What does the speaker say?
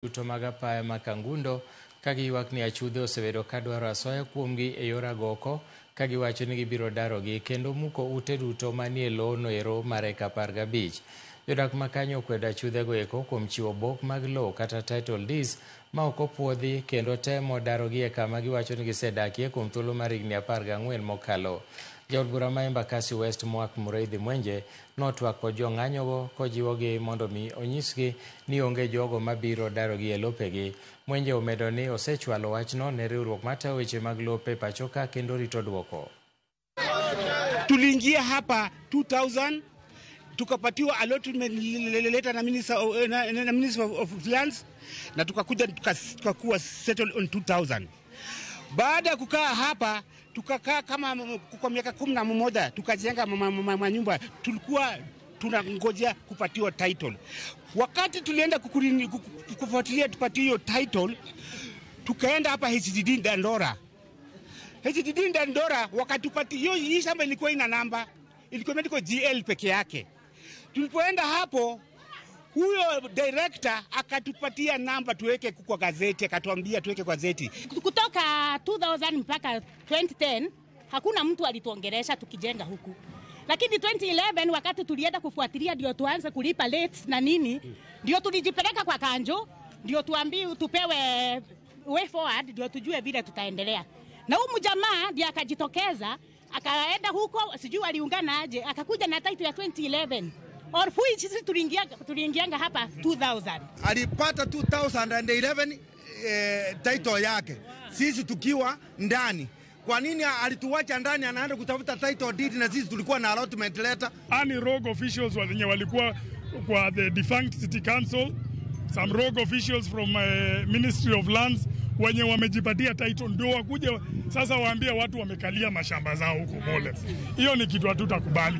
Duto mag apaya ma Kangundo ka giywak ni achudhe osebedo ka dwaro asoya kuomgi e yor agoko ka giwacho ni gibiro darogi kendo muko ute duto manie lono ero mar eka 15. Jodak ma kanyo okwedo achudhego eko kuom chiwo bok mag lowo kata title deeds ma ok opuodhi kendo temo darogi e kama giwacho ni gisedakie kuom thuolo mar higni 14 mokalo. Jaod bura ma Embakasi West Mwak Mureithi Mwenje notwako jong'anyogo kojiwogi mondo mi onyisgi ni onge jogo mabiro darogi e lopegi. Mwenje omedo ni osechwalo wachno ne riwruok matayo weche mag lope pachoka kendo rito dwoko. Tuliingia hapa 2000 tukapatiwa allotment letter na Minister of Lands na tukakuja tukakuwa settled on 2000. Baada ya kukaa hapa tukakaa kama kwa miaka 11 tukajenga manyumba, tulikuwa tunangojea kupatiwa title. Wakati tulienda kufuatilia tupatiwe hiyo title, tukaenda hapa HDD Dandora. HDD Dandora wakatupatia hii shamba ilikuwa ina namba, ilikuwa imeandikwa GL peke yake. Tulipoenda hapo, huyo director akatupatia namba tuweke kwa gazeti, akatuambia tuweke kwa gazeti. Kutoka 2000 mpaka 2010 hakuna mtu alituongelesha tukijenga huku. Lakini 2011 wakati tulienda kufuatilia ndio tuanze kulipa rates na nini, ndio tulijipeleka kwa kanjo, ndio tuambiwe tupewe way forward, ndio tujue vile tutaendelea. Na huyu mjamaa ndiye akajitokeza, akaenda huko, sijui aliungana aje, akakuja na title ya 2011. Or which sisi tuliingianga hapa 2000. Alipata 2011 title yake, sisi tukiwa ndani. Kwa nini alituacha ndani anaenda kutafuta title deed na sisi tulikuwa na allotment letter? Ani rogue officials wenye walikuwa kwa the defunct city council, some rogue officials from Ministry of Lands wenye wamejipatia title ndio wakuja sasa waambie watu wamekalia mashamba zao huko Mole. Hiyo ni kitu hatutakubali.